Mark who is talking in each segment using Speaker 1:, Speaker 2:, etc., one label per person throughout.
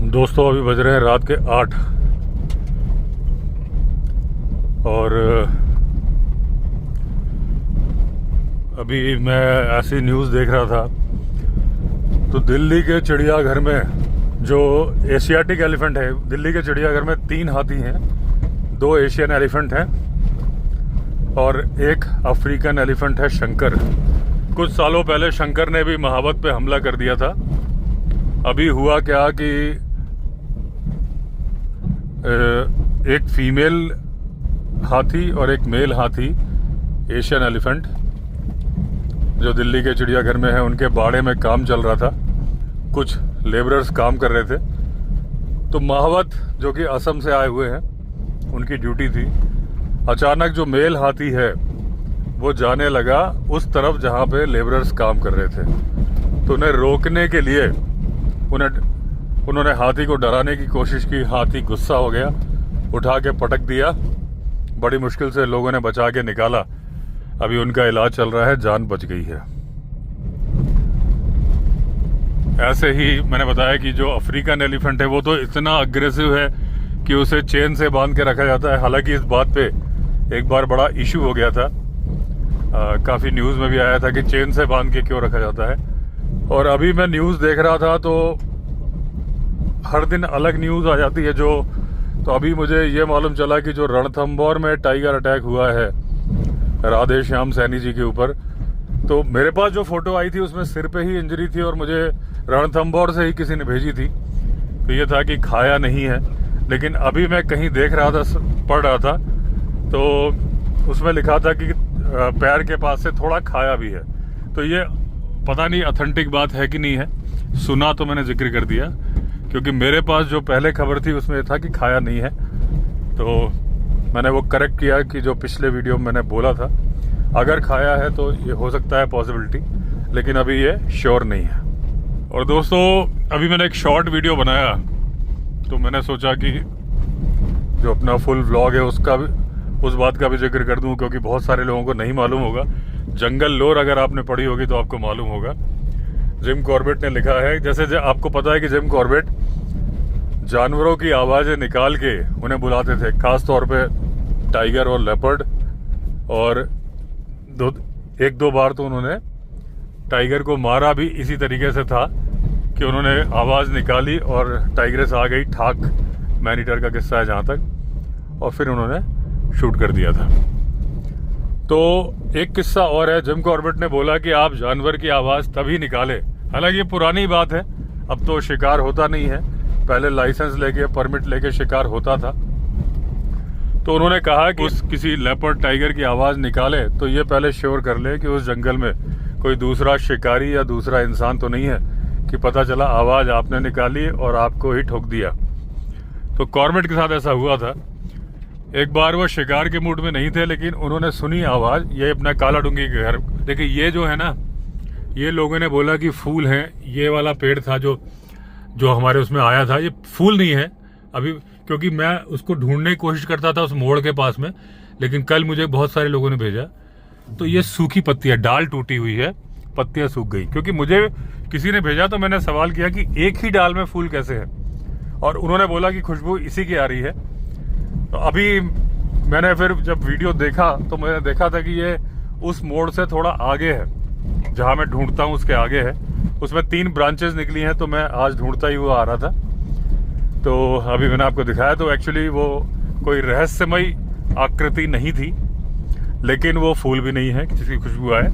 Speaker 1: दोस्तों अभी बज रहे हैं रात के 8 और अभी मैं ऐसी न्यूज़ देख रहा था तो दिल्ली के चिड़ियाघर में जो एशियाटिक एलिफेंट है, दिल्ली के चिड़ियाघर में 3 हाथी हैं, 2 एशियन एलिफेंट हैं और एक अफ्रीकन एलिफेंट है शंकर। कुछ सालों पहले शंकर ने भी महावत पे हमला कर दिया था। अभी हुआ क्या कि एक फीमेल हाथी और एक मेल हाथी एशियन एलिफेंट जो दिल्ली के चिड़ियाघर में है, उनके बाड़े में काम चल रहा था। कुछ लेबरर्स काम कर रहे थे तो महावत जो कि असम से आए हुए हैं, उनकी ड्यूटी थी। अचानक जो मेल हाथी है वो जाने लगा उस तरफ जहां पे लेबरर्स काम कर रहे थे। तो उन्हें रोकने के लिए उन्होंने हाथी को डराने की कोशिश की। हाथी गुस्सा हो गया, उठा के पटक दिया। बड़ी मुश्किल से लोगों ने बचा के निकाला। अभी उनका इलाज चल रहा है, जान बच गई है। ऐसे ही मैंने बताया कि जो अफ्रीकन एलिफेंट है वो तो इतना अग्रेसिव है कि उसे चेन से बांध के रखा जाता है। हालांकि इस बात पे एक बार बड़ा इशू हो गया था, काफ़ी न्यूज़ में भी आया था कि चेन से बांध के क्यों रखा जाता है। और अभी मैं न्यूज़ देख रहा था तो हर दिन अलग न्यूज़ आ जाती है। तो अभी मुझे ये मालूम चला कि जो रणथंभौर में टाइगर अटैक हुआ है राधे श्याम सैनी जी के ऊपर, तो मेरे पास जो फोटो आई थी उसमें सिर पे ही इंजरी थी और मुझे रणथंभौर से ही किसी ने भेजी थी। तो ये था कि खाया नहीं है। लेकिन अभी मैं कहीं देख रहा था, पढ़ रहा था, तो उसमें लिखा था कि पैर के पास से थोड़ा खाया भी है। तो ये पता नहीं ऑथेंटिक बात है कि नहीं है, सुना तो मैंने जिक्र कर दिया, क्योंकि मेरे पास जो पहले खबर थी उसमें था कि खाया नहीं है। तो मैंने वो करेक्ट किया कि जो पिछले वीडियो में मैंने बोला था, अगर खाया है तो ये हो सकता है पॉसिबिलिटी, लेकिन अभी ये श्योर नहीं है। और दोस्तों अभी मैंने एक शॉर्ट वीडियो बनाया तो मैंने सोचा कि जो अपना फुल व्लॉग है उसका भी, उस बात का भी जिक्र कर दूं, क्योंकि बहुत सारे लोगों को नहीं मालूम होगा। जंगल लोर अगर आपने पढ़ी होगी तो आपको मालूम होगा। जिम कॉर्बेट ने लिखा है, जैसे आपको पता है कि जिम कॉर्बेट जानवरों की आवाज़ें निकाल के उन्हें बुलाते थे, खास तौर पे टाइगर और लेपर्ड। और एक दो बार तो उन्होंने टाइगर को मारा भी इसी तरीके से था कि उन्होंने आवाज़ निकाली और टाइग्रेस आ गई, ठाक मैनीटर का किस्सा है जहाँ तक, और फिर उन्होंने शूट कर दिया था। तो एक किस्सा और है, जिम कॉर्बेट ने बोला कि आप जानवर की आवाज़ तभी निकालें। हालांकि ये पुरानी बात है, अब तो शिकार होता नहीं है, पहले लाइसेंस लेके परमिट लेके शिकार होता था। तो उन्होंने कहा कि उस किसी लेपर्ड टाइगर की आवाज़ निकाले तो ये पहले श्योर कर ले कि उस जंगल में कोई दूसरा शिकारी या दूसरा इंसान तो नहीं है कि पता चला आवाज़ आपने निकाली और आपको ही ठोक दिया। तो कॉर्बेट के साथ ऐसा हुआ था। एक बार वो शिकार के मूड में नहीं थे, लेकिन उन्होंने सुनी आवाज़, ये अपना काला डूंगी के घर। देखिए ये जो है ना, ये लोगों ने बोला कि फूल हैं। ये वाला पेड़ था जो हमारे उसमें आया था, ये फूल नहीं है अभी, क्योंकि मैं उसको ढूंढने की कोशिश करता था उस मोड़ के पास में। लेकिन कल मुझे बहुत सारे लोगों ने भेजा तो ये सूखी पत्तियां, डाल टूटी हुई है, पत्तियां सूख गई। क्योंकि मुझे किसी ने भेजा तो मैंने सवाल किया कि एक ही डाल में फूल कैसे है, और उन्होंने बोला कि खुशबू इसी की आ रही है। तो अभी मैंने फिर जब वीडियो देखा तो मैंने देखा था कि ये उस मोड़ से थोड़ा आगे है, जहाँ मैं ढूंढता हूँ उसके आगे है। उसमें 3 ब्रांचेस निकली हैं, तो मैं आज ढूंढता ही हुआ आ रहा था। तो अभी मैंने आपको दिखाया। तो एक्चुअली वो कोई रहस्यमयी आकृति नहीं थी, लेकिन वो फूल भी नहीं है जिसकी खुशबू आए।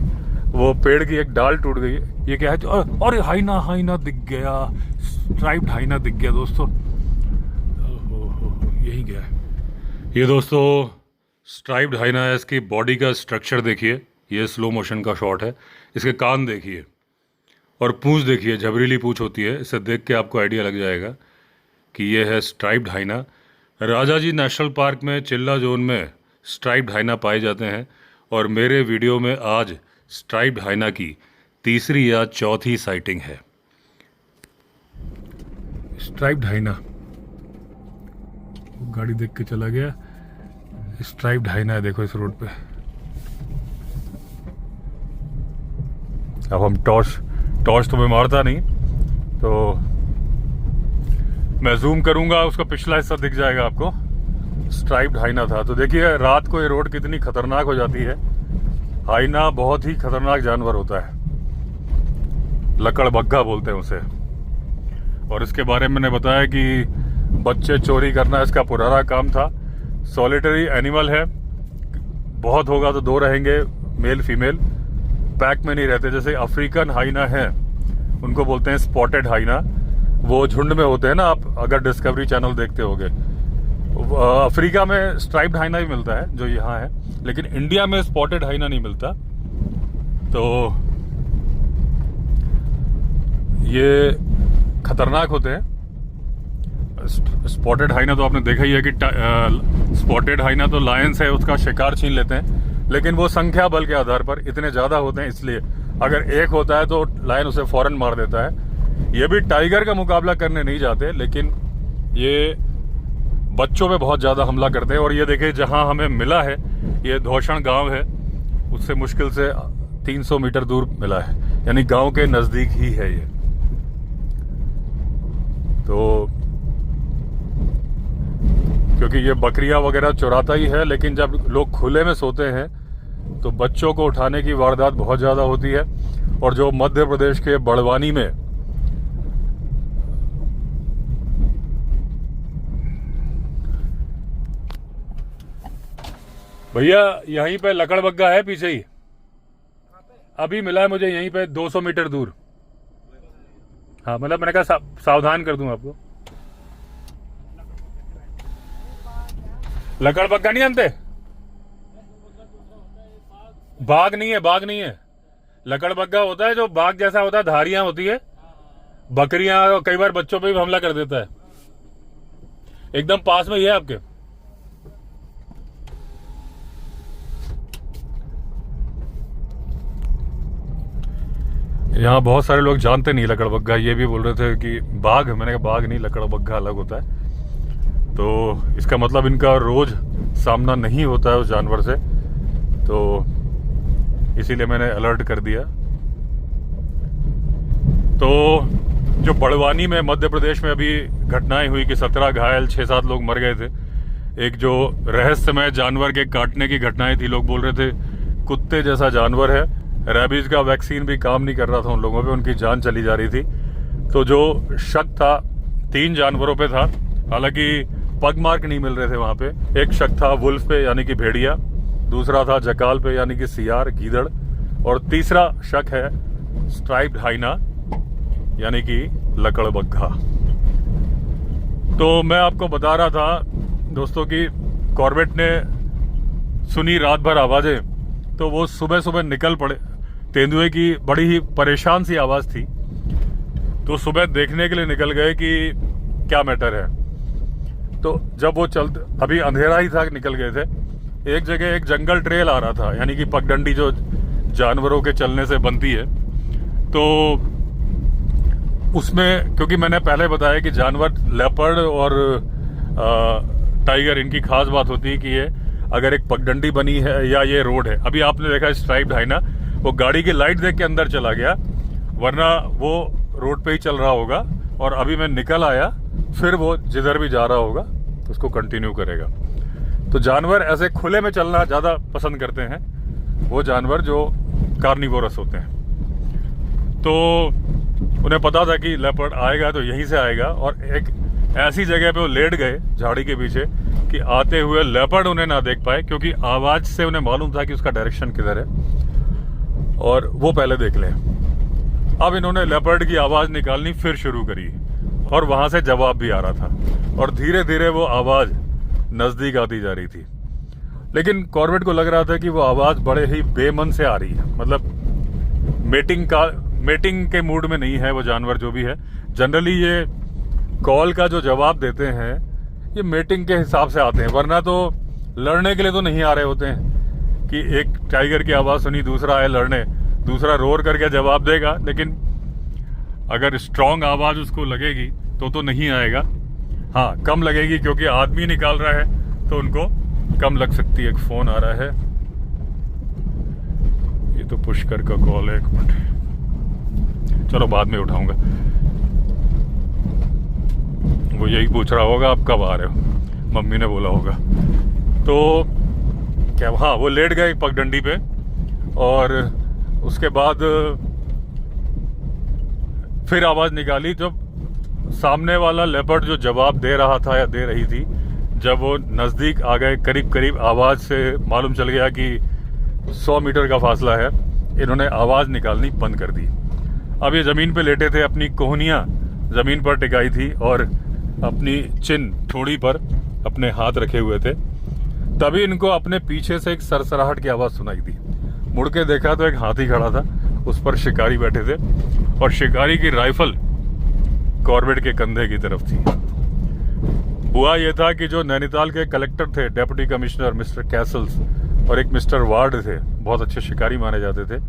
Speaker 1: वो पेड़ की एक डाल टूट गई। ये क्या है? और हाइना दिख गया, स्ट्राइप्ड हाइना दिख गया दोस्तों। यही गया है ये दोस्तों, स्ट्राइप्ड हाइना है। इसकी बॉडी का स्ट्रक्चर देखिए, ये स्लो मोशन का शॉट है। इसके कान देखिए और पूंछ देखिए, झबरीली पूंछ होती है। इसे देख के आपको आइडिया लग जाएगा कि ये है स्ट्राइप्ड हाइना। राजाजी नेशनल पार्क में चिल्ला जोन में स्ट्राइप्ड हाइना पाए जाते हैं, और मेरे वीडियो में आज स्ट्राइप्ड हाइना की 3री या 4थी साइटिंग है। स्ट्राइप्ड हाइना, गाड़ी देख के चला गया। स्ट्राइप्ड हाइना है, देखो इस रोड पे। अब हम टॉर्च तो मैं मारता नहीं, तो मैं जूम करूंगा, उसका पिछला हिस्सा दिख जाएगा आपको। स्ट्राइप्ड हाइना था। तो देखिए रात को ये रोड कितनी खतरनाक हो जाती है। हाइना बहुत ही खतरनाक जानवर होता है, लकड़बग्घा बोलते हैं उसे। और इसके बारे में मैंने बताया कि बच्चे चोरी करना इसका पुराना काम था। सॉलिटरी एनिमल है, बहुत होगा तो 2 रहेंगे, मेल फीमेल, पैक में नहीं रहते। जैसे अफ्रीकन हाइना है, उनको बोलते हैं स्पॉटेड हाइना, वो झुंड में होते हैं ना। आप अगर डिस्कवरी चैनल देखते होगे, अफ्रीका में स्ट्राइप्ड हाइना भी मिलता है जो यहाँ है, लेकिन इंडिया में स्पॉटेड हाइना नहीं मिलता। तो ये खतरनाक होते हैं। स्पॉटेड हाइना तो आपने देखा ही है कि स्पॉटेड हाइना तो लायंस है, उसका शिकार छीन लेते हैं, लेकिन वो संख्या बल के आधार पर इतने ज्यादा होते हैं, इसलिए अगर एक होता है तो लायन उसे फौरन मार देता है। ये भी टाइगर का मुकाबला करने नहीं जाते, लेकिन ये बच्चों पे बहुत ज्यादा हमला करते हैं। और ये देखिए जहां हमें मिला है, ये धौषण गांव है, उससे मुश्किल से 300 मीटर दूर मिला है, यानी गांव के नजदीक ही है ये। तो क्योंकि ये बकरियां वगैरह चुराता ही है, लेकिन जब लोग खुले में सोते हैं तो बच्चों को उठाने की वारदात बहुत ज्यादा होती है। और जो मध्य प्रदेश के बड़वानी में भैया यहीं पे लकड़बग्घा है, पीछे ही अभी मिला है मुझे, यहीं पे 200 मीटर दूर। हाँ मतलब मैंने कहा सावधान कर दूं आपको। लकड़बग्घा नहीं जानते? बाघ नहीं है, बाघ नहीं है। लकड़बग्घा होता है जो बाघ जैसा होता है, धारियां होती है, बकरियां, कई बार बच्चों पे भी हमला कर देता है। एकदम पास में ही है आपके। यहाँ बहुत सारे लोग जानते नहीं लकड़बग्घा, ये भी बोल रहे थे कि बाघ, मैंने कहा बाघ नहीं, लकड़बग्घा अलग होता है। तो इसका मतलब इनका रोज सामना नहीं होता है उस जानवर से, तो इसीलिए मैंने अलर्ट कर दिया। तो जो बड़वानी में मध्य प्रदेश में अभी घटनाएं हुई कि 17 घायल, 6-7 लोग मर गए थे। एक जो रहस्यमय जानवर के काटने की घटनाएं थी, लोग बोल रहे थे कुत्ते जैसा जानवर है, रेबीज का वैक्सीन भी काम नहीं कर रहा था उन लोगों पे, उनकी जान चली जा रही थी। तो जो शक था 3 जानवरों पे था, हालांकि पग मार्क नहीं मिल रहे थे वहां पे। एक शक था वुल्फ पे यानी कि भेड़िया, दूसरा था जकाल पे यानी कि सियार, गीदड़, और तीसरा शक है स्ट्राइप्ड हाइना यानी कि लकड़बग्घा। तो मैं आपको बता रहा था दोस्तों कि कॉर्बेट ने सुनी रात भर आवाजें, तो वो सुबह सुबह निकल पड़े। तेंदुए की बड़ी ही परेशान सी आवाज थी, तो सुबह देखने के लिए निकल गए कि क्या मैटर है। तो जब वो चलते, अभी अंधेरा ही था, निकल गए थे। एक जगह एक जंगल ट्रेल आ रहा था, यानी कि पगडंडी जो जानवरों के चलने से बनती है। तो उसमें, क्योंकि मैंने पहले बताया कि जानवर लेपर्ड और टाइगर, इनकी खास बात होती है कि ये अगर एक पगडंडी बनी है या ये रोड है। अभी आपने देखा स्ट्राइप्ड हाइना, वो गाड़ी की लाइट देख के अंदर चला गया, वरना वो रोड पे ही चल रहा होगा। और अभी मैं निकल आया, फिर वो जिधर भी जा रहा होगा उसको कंटिन्यू करेगा। तो जानवर ऐसे खुले में चलना ज्यादा पसंद करते हैं, वो जानवर जो कार्निवोरस होते हैं। तो उन्हें पता था कि लेपर्ड आएगा तो यहीं से आएगा, और एक ऐसी जगह पे वो लेट गए झाड़ी के पीछे कि आते हुए लेपर्ड उन्हें ना देख पाए, क्योंकि आवाज से उन्हें मालूम था कि उसका डायरेक्शन किधर है और वो पहले देख लें। अब इन्होंने लेपर्ड की आवाज निकालनी फिर शुरू करी, और वहां से जवाब भी आ रहा था, और धीरे धीरे वो आवाज नजदीक आती जा रही थी। लेकिन कॉर्बेट को लग रहा था कि वो आवाज बड़े ही बेमन से आ रही है, मतलब मेटिंग के मूड में नहीं है वो जानवर जो भी है। जनरली ये कॉल का जो जवाब देते हैं ये मेटिंग के हिसाब से आते हैं, वरना तो लड़ने के लिए तो नहीं आ रहे होते हैं कि एक टाइगर की आवाज सुनी, दूसरा आए लड़ने, दूसरा रोर करके जवाब देगा। लेकिन अगर स्ट्रांग आवाज उसको लगेगी तो नहीं आएगा। हाँ, कम लगेगी क्योंकि आदमी निकाल रहा है तो उनको कम लग सकती है। एक फोन आ रहा है, ये तो पुष्कर का कॉल है, 1 मिनट, चलो बाद में उठाऊंगा। वो यही पूछ रहा होगा आप कब आ रहे हो, मम्मी ने बोला होगा। तो क्या हाँ, वो लेट गए पगडंडी पे और उसके बाद फिर आवाज़ निकाली जब सामने वाला लेपर्ड जो जवाब दे रहा था या दे रही थी, जब वो नज़दीक आ गए करीब करीब, आवाज़ से मालूम चल गया कि 100 मीटर का फासला है, इन्होंने आवाज़ निकालनी बंद कर दी। अब ये ज़मीन पे लेटे थे, अपनी कोहनियाँ ज़मीन पर टिकाई थी और अपनी चिन ठोड़ी पर अपने हाथ रखे हुए थे। तभी इनको अपने पीछे से एक सरसराहट की आवाज़ सुनाई दी। मुड़ के देखा तो एक हाथी खड़ा था, उस पर शिकारी बैठे थे और शिकारी की राइफल कॉर्बेट के कंधे की तरफ थी। हुआ यह था कि जो नैनीताल के कलेक्टर थे, डेप्यूटी कमिश्नर मिस्टर कैसल्स और एक मिस्टर वार्ड थे, बहुत अच्छे शिकारी माने जाते थे,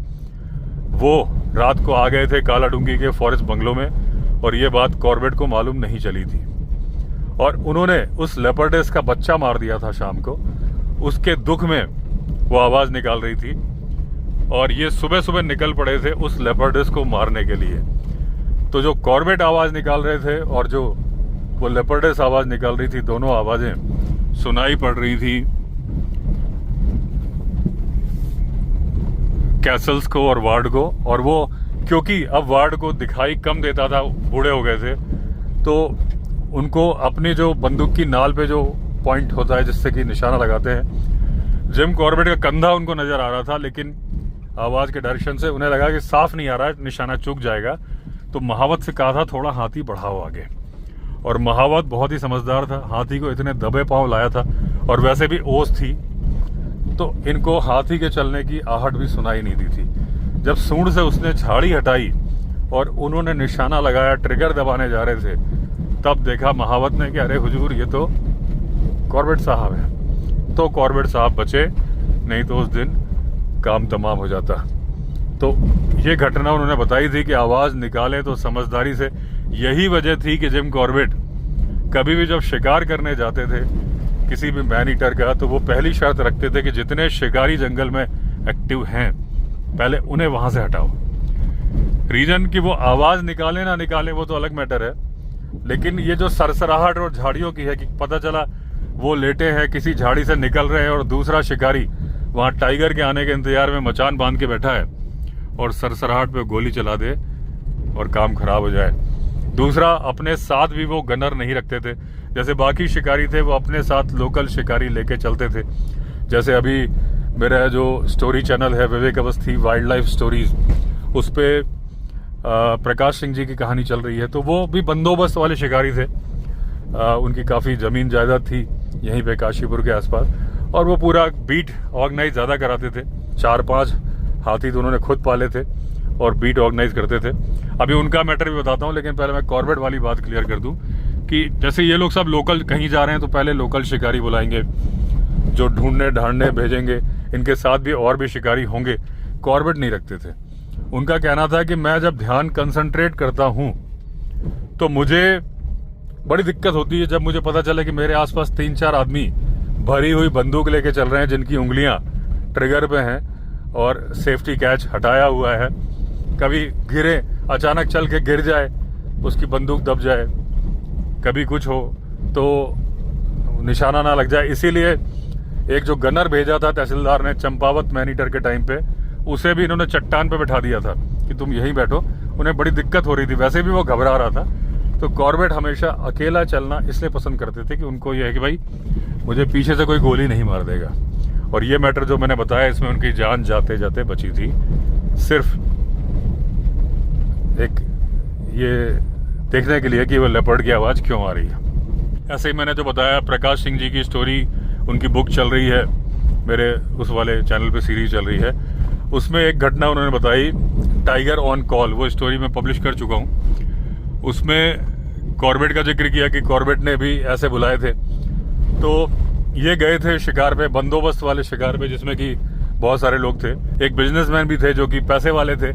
Speaker 1: वो रात को आ गए थे कालाडूंगी के फॉरेस्ट बंगलों में और ये बात कॉर्बेट को मालूम नहीं चली थी। और उन्होंने उस लेपर्डेस का बच्चा मार दिया था शाम को। उसके दुख में वो आवाज़ निकाल रही थी और ये सुबह सुबह निकल पड़े थे उस लेपर्डेस को मारने के लिए। तो जो कॉर्बेट आवाज़ निकाल रहे थे और जो वो लेपर्डेस आवाज़ निकाल रही थी, दोनों आवाज़ें सुनाई पड़ रही थी कैसल्स को और वार्ड को। और वो क्योंकि अब वार्ड को दिखाई कम देता था, बूढ़े हो गए थे, तो उनको अपनी जो बंदूक की नाल पे जो पॉइंट होता है जिससे कि निशाना लगाते हैं, जिम कॉर्बेट का कंधा उनको नजर आ रहा था, लेकिन आवाज के डायरेक्शन से उन्हें लगा कि साफ नहीं आ रहा है, निशाना चूक जाएगा। तो महावत से कहा था थोड़ा हाथी बढ़ाओ आगे। और महावत बहुत ही समझदार था, हाथी को इतने दबे पांव लाया था और वैसे भी ओस थी, तो इनको हाथी के चलने की आहट भी सुनाई नहीं दी थी। जब सूंड से उसने झाड़ी हटाई और उन्होंने निशाना लगाया, ट्रिगर दबाने जा रहे थे, तब देखा महावत ने कि अरे हुजूर, ये तो कॉर्बेट साहब है। तो कॉर्बेट साहब बचे, नहीं तो उस दिन काम तमाम हो जाता। तो ये घटना उन्होंने बताई थी कि आवाज़ निकालें तो समझदारी से। यही वजह थी कि जिम कॉर्बेट कभी भी जब शिकार करने जाते थे किसी भी मैन ईटर का, तो वो पहली शर्त रखते थे कि जितने शिकारी जंगल में एक्टिव हैं पहले उन्हें वहां से हटाओ। रीजन कि वो आवाज़ निकाले ना निकाले वो तो अलग मैटर है, लेकिन ये जो सरसराहट और झाड़ियों की है कि पता चला वो लेटे हैं, किसी झाड़ी से निकल रहे हैं और दूसरा शिकारी वहां टाइगर के आने के इंतजार में मचान बांध के बैठा है और सरसराहट पे गोली चला दे और काम खराब हो जाए। दूसरा, अपने साथ भी वो गनर नहीं रखते थे। जैसे बाकी शिकारी थे वो अपने साथ लोकल शिकारी लेके चलते थे। जैसे अभी मेरा जो स्टोरी चैनल है विवेक अवस्थी वाइल्ड लाइफ स्टोरीज, उस पर प्रकाश सिंह जी की कहानी चल रही है। तो वो भी बंदोबस्त वाले शिकारी थे, उनकी काफ़ी ज़मीन जायदाद थी यहीं पे काशीपुर के आसपास, और वो पूरा बीट ऑर्गेनाइज ज़्यादा कराते थे। 4-5 हाथी तो उन्होंने खुद पाले थे और बीट ऑर्गेनाइज करते थे। अभी उनका मैटर भी बताता हूँ, लेकिन पहले मैं कॉर्बेट वाली बात क्लियर कर दूँ कि जैसे ये लोग सब लोकल कहीं जा रहे हैं तो पहले लोकल शिकारी बुलाएंगे जो ढूंढने ढांढने भेजेंगे, इनके साथ भी और भी शिकारी होंगे। कॉर्बेट नहीं रखते थे। उनका कहना था कि मैं जब ध्यान कंसंट्रेट करता हूँ तो मुझे बड़ी दिक्कत होती है जब मुझे पता चले कि मेरे आसपास 3-4 आदमी भरी हुई बंदूक लेके चल रहे हैं जिनकी उंगलियां ट्रिगर पे हैं और सेफ्टी कैच हटाया हुआ है। कभी गिरे, अचानक चल के गिर जाए, उसकी बंदूक दब जाए, कभी कुछ हो तो निशाना ना लग जाए। इसीलिए एक जो गनर भेजा था तहसीलदार ने चंपावत मैनीटर के टाइम पे, उसे भी इन्होंने चट्टान पे बैठा दिया था कि तुम यहीं बैठो। उन्हें बड़ी दिक्कत हो रही थी, वैसे भी वो घबरा रहा था। तो कॉर्बेट हमेशा अकेला चलना इसलिए पसंद करते थे कि उनको यह है कि भाई मुझे पीछे से कोई गोली नहीं मार देगा। और ये मैटर जो मैंने बताया इसमें उनकी जान जाते जाते बची थी, सिर्फ एक ये देखने के लिए कि वो लेपर्ड की आवाज़ क्यों आ रही है। ऐसे ही मैंने जो बताया प्रकाश सिंह जी की स्टोरी, उनकी बुक चल रही है मेरे उस वाले चैनल पे, सीरीज चल रही है। उसमें एक घटना उन्होंने बताई, टाइगर ऑन कॉल, वो स्टोरी मैं पब्लिश कर चुका हूँ। उसमें कॉर्बेट का जिक्र किया कि कॉर्बेट ने भी ऐसे बुलाए थे। तो ये गए थे शिकार पे, बंदोबस्त वाले शिकार पे, जिसमें कि बहुत सारे लोग थे। एक बिजनेसमैन भी थे जो कि पैसे वाले थे,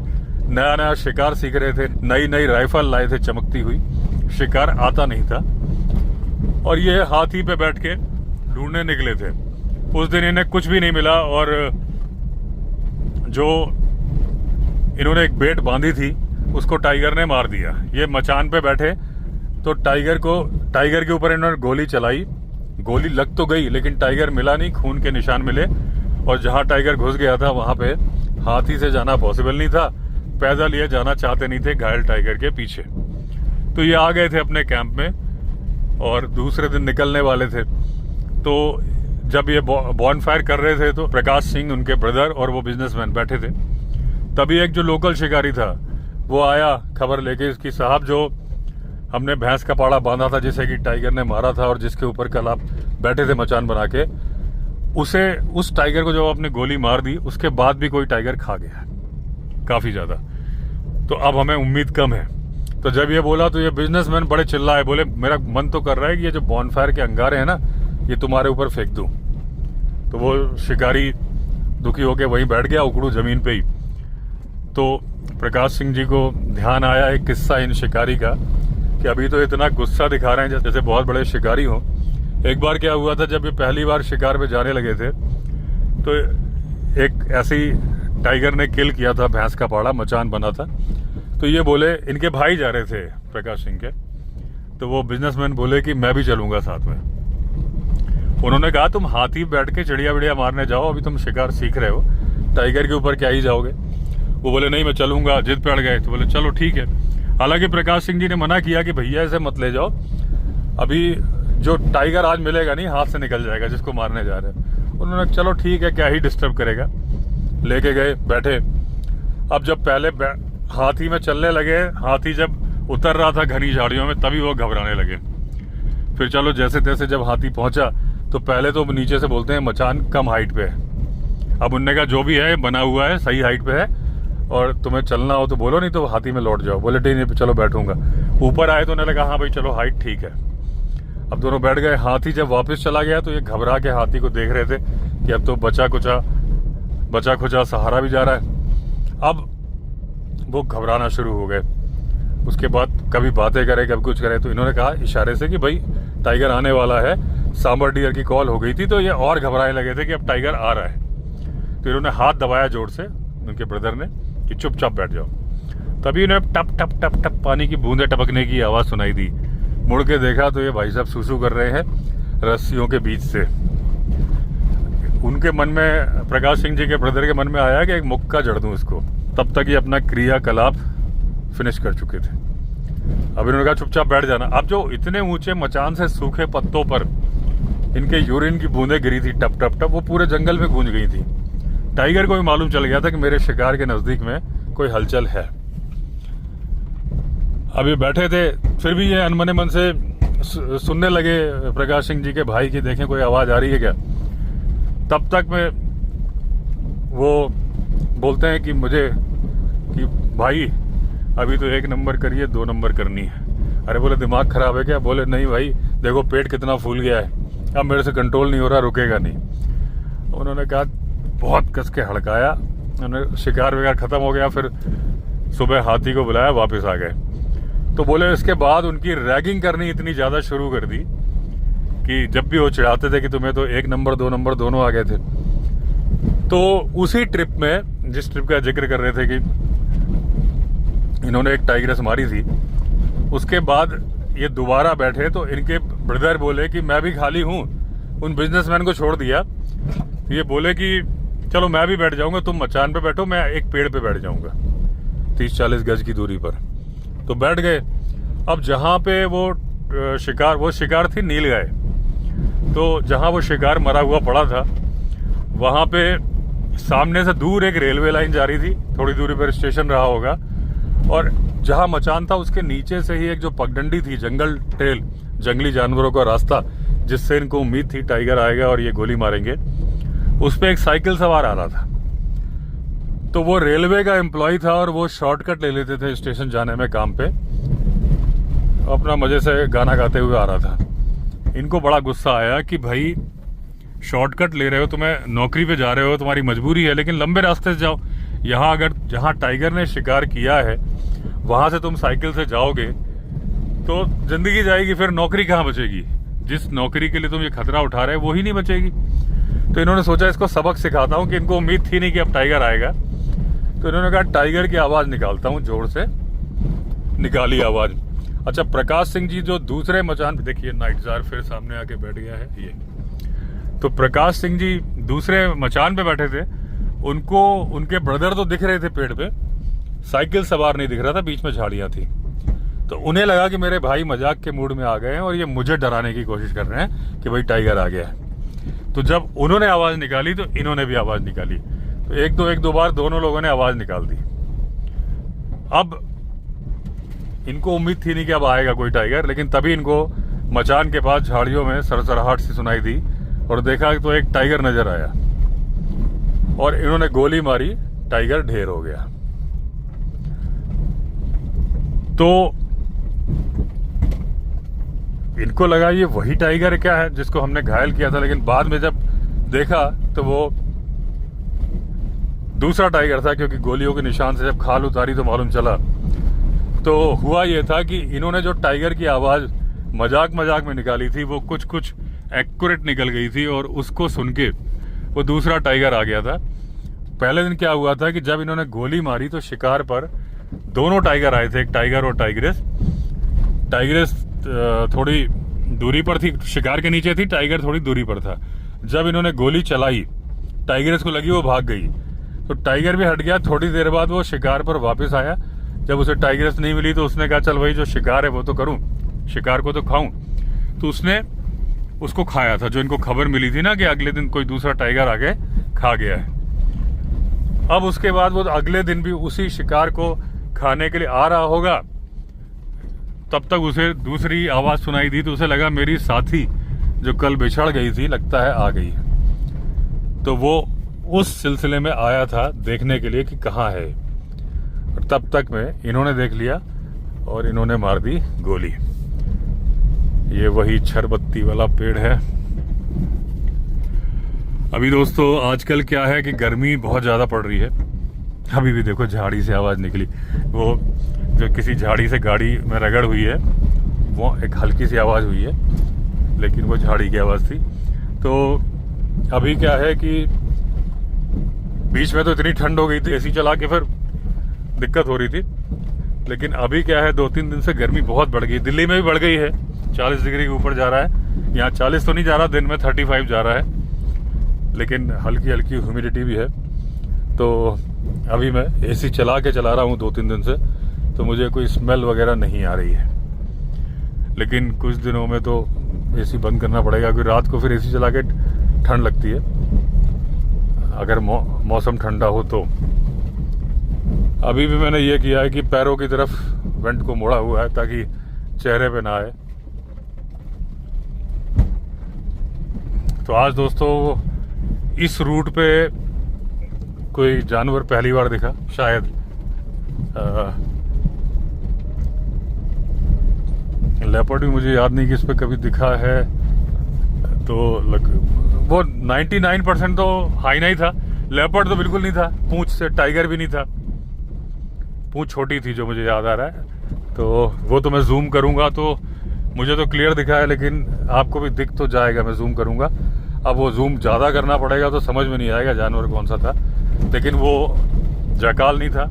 Speaker 1: नया नया शिकार सीख रहे थे, नई नई राइफल लाए थे चमकती हुई, शिकार आता नहीं था और ये हाथी पे बैठ के ढूंढने निकले थे। उस दिन इन्हें कुछ भी नहीं मिला और जो इन्होंने एक बेट बांधी थी उसको टाइगर ने मार दिया। ये मचान पे बैठे तो टाइगर के ऊपर इन्होंने गोली चलाई। गोली लग तो गई लेकिन टाइगर मिला नहीं, खून के निशान मिले। और जहां टाइगर घुस गया था वहां पे हाथी से जाना पॉसिबल नहीं था, पैदल ये जाना चाहते नहीं थे घायल टाइगर के पीछे। तो ये आ गए थे अपने कैंप में और दूसरे दिन निकलने वाले थे। तो जब ये बॉन फायर कर रहे थे तो प्रकाश सिंह, उनके ब्रदर और वो बिजनेसमैन बैठे थे। तभी एक जो लोकल शिकारी था वो आया खबर लेके कि साहब, जो हमने भैंस का पाड़ा बांधा था जिसे कि टाइगर ने मारा था और जिसके ऊपर कल आप बैठे थे मचान बना के, उस टाइगर को जब आपने गोली मार दी उसके बाद भी कोई टाइगर खा गया काफी ज्यादा। तो अब हमें उम्मीद कम है। तो जब ये बोला तो ये बिजनेसमैन बड़े चिल्लाए, बोले मेरा मन तो कर रहा है कि ये जो बॉनफायर के अंगारे हैं ना ये तुम्हारे ऊपर फेंक दूं। तो वो शिकारी दुखी होके वहीं बैठ गया उकड़ू जमीन पे ही। तो प्रकाश सिंह जी को ध्यान आया एक किस्सा इन शिकारी का कि अभी तो इतना गुस्सा दिखा रहे हैं जैसे बहुत बड़े शिकारी हो। एक बार क्या हुआ था, जब ये पहली बार शिकार पे जाने लगे थे तो एक ऐसी टाइगर ने किल किया था, भैंस का पाड़ा मचान बना था। तो ये बोले, इनके भाई जा रहे थे प्रकाश सिंह के, तो वो बिजनेसमैन बोले कि मैं भी चलूंगा साथ में। उन्होंने कहा तुम हाथी बैठ के चिड़िया विड़िया मारने जाओ, अभी तुम शिकार सीख रहे हो, टाइगर के ऊपर क्या ही जाओगे। वो बोले नहीं मैं चलूंगा, जिद पे अड़ गए। तो बोले चलो ठीक है। हालांकि प्रकाश सिंह जी ने मना किया कि भैया ऐसे मत ले जाओ, अभी जो टाइगर आज मिलेगा नहीं हाथ से निकल जाएगा जिसको मारने जा रहे हैं। उन्होंने चलो ठीक है, क्या ही डिस्टर्ब करेगा। लेके गए, बैठे। अब जब पहले हाथी में चलने लगे, हाथी जब उतर रहा था घनी झाड़ियों में तभी वो घबराने लगे। फिर चलो जैसे तैसे जब हाथी पहुंचा तो पहले तो नीचे से बोलते हैं मचान कम हाइट पे है। अब उनने कहा जो भी है बना हुआ है सही हाइट पे है और तुम्हें चलना हो तो बोलो, नहीं तो हाथी में लौट जाओ। बोले नहीं चलो बैठूंगा। ऊपर आए तो उन्हें लगा हाँ भाई चलो हाइट ठीक है। अब दोनों बैठ गए। हाथी जब वापस चला गया तो ये घबरा के हाथी को देख रहे थे कि अब तो बचा खुचा सहारा भी जा रहा है। अब वो घबराना शुरू हो गए। उसके बाद कभी बातें करे कभी कुछ करे। तो इन्होंने कहा इशारे से कि भाई टाइगर आने वाला है, सांबर डियर की कॉल हो गई थी। तो ये और घबराने लगे थे कि अब टाइगर आ रहा है। तो इन्होंने हाथ दबाया जोर से उनके ब्रदर ने कि चुपचाप बैठ जाओ। तभी उन्हें टप टप टप टप पानी की बूंदें टपकने की आवाज सुनाई दी। मुड़ के देखा तो ये भाई साहब सूसू कर रहे हैं रस्सियों के बीच से। उनके मन में, प्रकाश सिंह जी के ब्रदर के मन में आया कि एक मुक्का जड़ दूं इसको। तब तक ये अपना क्रियाकलाप फिनिश कर चुके थे। अब इन्होंने कहा चुपचाप बैठ जाना। अब जो इतने ऊंचे मचान से सूखे पत्तों पर इनके यूरिन की बूंदें गिरी थी टप टप टप, वो पूरे जंगल में गूंज गई थी। टाइगर को भी मालूम चल गया था कि मेरे शिकार के नजदीक में कोई हलचल है। अब ये बैठे थे, फिर भी ये अनमने मन से सुनने लगे प्रकाश सिंह जी के भाई की, देखें कोई आवाज आ रही है क्या। तब तक में वो बोलते हैं कि भाई अभी तो 1 नंबर करिए, 2 नंबर करनी है। अरे बोले दिमाग खराब है क्या। बोले नहीं भाई देखो पेट कितना फूल गया है, अब मेरे से कंट्रोल नहीं हो रहा, रुकेगा नहीं। उन्होंने कहा, बहुत कस के हड़काया। उन्होंने शिकार वगैरह खत्म हो गया। फिर सुबह हाथी को बुलाया, वापस आ गए। तो बोले इसके बाद उनकी रैगिंग करनी इतनी ज्यादा शुरू कर दी कि जब भी वो चिढ़ाते थे कि तुम्हें तो 1 नंबर 2 नंबर दोनों आ गए थे। तो उसी ट्रिप में, जिस ट्रिप का जिक्र कर रहे थे कि इन्होंने एक टाइग्रेस मारी थी, उसके बाद ये दोबारा बैठे तो इनके ब्रदर बोले कि मैं भी खाली हूं। उन बिजनेसमैन को छोड़ दिया। ये बोले कि चलो मैं भी बैठ जाऊंगा, तुम मचान पे बैठो, मैं एक पेड़ पे बैठ जाऊंगा 30-40 गज की दूरी पर। तो बैठ गए। अब जहां पे वो शिकार थी नीलगाय। तो जहां वो शिकार मरा हुआ पड़ा था वहां पे सामने से दूर एक रेलवे लाइन जा रही थी, थोड़ी दूरी पर स्टेशन रहा होगा। और जहां मचान था उसके नीचे से ही एक जो पगडंडी थी, जंगल ट्रेल, जंगली जानवरों का रास्ता, जिससे इनको उम्मीद थी टाइगर आएगा और ये गोली मारेंगे, उस पे एक साइकिल सवार आ रहा था। तो वो रेलवे का एम्प्लॉय था और वो शॉर्टकट ले लेते थे स्टेशन जाने में काम पे, अपना मजे से गाना गाते हुए आ रहा था। इनको बड़ा गुस्सा आया कि भाई शॉर्टकट ले रहे हो, तुम्हें नौकरी पे जा रहे हो, तुम्हारी मजबूरी है, लेकिन लंबे रास्ते से जाओ। यहाँ अगर जहाँ टाइगर ने शिकार किया है वहां से तुम साइकिल से जाओगे तो जिंदगी जाएगी, फिर नौकरी कहाँ बचेगी। जिस नौकरी के लिए तुम ये खतरा उठा रहे हो वो ही नहीं बचेगी। तो इन्होंने सोचा इसको सबक सिखाता हूँ कि इनको उम्मीद थी नहीं कि अब टाइगर आएगा। तो इन्होंने कहा टाइगर की आवाज निकालता हूँ जोर से। निकाली आवाज। अच्छा, प्रकाश सिंह जी जो दूसरे मचान पे, देखिए नाइटजार फिर सामने आके बैठ गया है ये। तो प्रकाश सिंह जी दूसरे मचान पे बैठे थे, उनको उनके ब्रदर तो दिख रहे थे पेड़ पे, साइकिल सवार नहीं दिख रहा था, बीच में झाड़ियां थी। तो उन्हें लगा कि मेरे भाई मजाक के मूड में आ गए हैं और ये मुझे डराने की कोशिश कर रहे हैं कि भाई टाइगर आ गया है। तो जब उन्होंने आवाज निकाली तो इन्होंने भी आवाज निकाली। तो एक दो बार दोनों लोगों ने आवाज निकाल दी। अब इनको उम्मीद थी नहीं कि अब आएगा कोई टाइगर, लेकिन तभी इनको मचान के पास झाड़ियों में सरसराहट सी सुनाई दी और देखा तो एक टाइगर नजर आया और इन्होंने गोली मारी, टाइगर ढेर हो गया। तो इनको लगा ये वही टाइगर क्या है जिसको हमने घायल किया था, लेकिन बाद में जब देखा तो वो दूसरा टाइगर था, क्योंकि गोलियों के निशान से जब खाल उतारी तो मालूम चला। तो हुआ ये था कि इन्होंने जो टाइगर की आवाज मजाक में निकाली थी वो कुछ एक्यूरेट निकल गई थी और उसको सुन के वो दूसरा टाइगर आ गया था। पहले दिन क्या हुआ था कि जब इन्होंने गोली मारी तो शिकार पर दोनों टाइगर आए थे, एक टाइगर और टाइग्रेस। टाइग्रेस थोड़ी दूरी पर थी, शिकार के नीचे थी, टाइगर थोड़ी दूरी पर था। जब इन्होंने गोली चलाई, टाइग्रेस को लगी, वो भाग गई, तो टाइगर भी हट गया। थोड़ी देर बाद वो शिकार पर वापस आया। जब उसे टाइग्रेस नहीं मिली तो उसने कहा चल भाई जो शिकार है वो तो करूं, शिकार को तो खाऊं। तो उसने उसको खाया था, जो इनको खबर मिली थी ना कि अगले दिन कोई दूसरा टाइगर आके खा गया है। अब उसके बाद वो अगले दिन भी उसी शिकार को खाने के लिए आ रहा होगा, तब तक उसे दूसरी आवाज सुनाई दी। तो उसे लगा मेरी साथी जो कल बिछड़ गई थी लगता है आ गई। तो वो उस सिलसिले में आया था देखने के लिए कि कहाँ है, और तब तक में इन्होंने देख लिया और इन्होंने मार दी गोली। ये वही छरबत्ती वाला पेड़ है। अभी दोस्तों आजकल क्या है कि गर्मी बहुत ज्यादा पड़ रही है। अभी भी देखो झाड़ी से आवाज निकली, वो जो किसी झाड़ी से गाड़ी में रगड़ हुई है वो एक हल्की सी आवाज हुई है, लेकिन वो झाड़ी की आवाज थी। तो अभी क्या है कि बीच में तो इतनी ठंड हो गई थी, एसी चला के फिर दिक्कत हो रही थी, लेकिन अभी क्या है 2-3 दिन से गर्मी बहुत बढ़ गई। दिल्ली में भी बढ़ गई है, 40 डिग्री के ऊपर जा रहा है। यहाँ 40 तो नहीं जा रहा, दिन में 35 जा रहा है, लेकिन हल्की हल्की ह्यूमिडिटी भी है। तो अभी मैं एसी चला के चला रहा हूँ 2-3 दिन से, तो मुझे कोई स्मेल वगैरह नहीं आ रही है। लेकिन कुछ दिनों में तो एसी बंद करना पड़ेगा, क्योंकि रात को फिर एसी चला के ठंड लगती है अगर मौसम ठंडा हो तो। अभी भी मैंने ये किया है कि पैरों की तरफ वेंट को मोड़ा हुआ है ताकि चेहरे पे ना आए। तो आज दोस्तों इस रूट पे कोई जानवर पहली बार दिखा शायद। लेपर्ड भी मुझे याद नहीं कि इस पे कभी दिखा है। तो वो 99% तो हाइना ही था, लेपर्ड तो बिल्कुल नहीं था, पूंछ से टाइगर भी नहीं था, पूंछ छोटी थी जो मुझे याद आ रहा है। तो वो तो मैं जूम करूंगा तो मुझे तो क्लियर दिखा है, लेकिन आपको भी दिख तो जाएगा, मैं जूम करूंगा। अब वो जूम ज़्यादा करना पड़ेगा तो समझ में नहीं आएगा जानवर कौन सा था, लेकिन वो जैकाल नहीं था।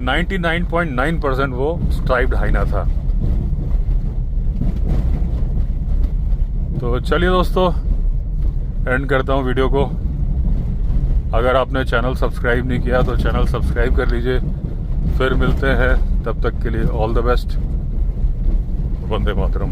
Speaker 1: 99.9% वो स्ट्राइप्ड हाइना था। तो चलिए दोस्तों एंड करता हूँ वीडियो को। अगर आपने चैनल सब्सक्राइब नहीं किया तो चैनल सब्सक्राइब कर लीजिए। फिर मिलते हैं, तब तक के लिए all the best. Vande Mataram.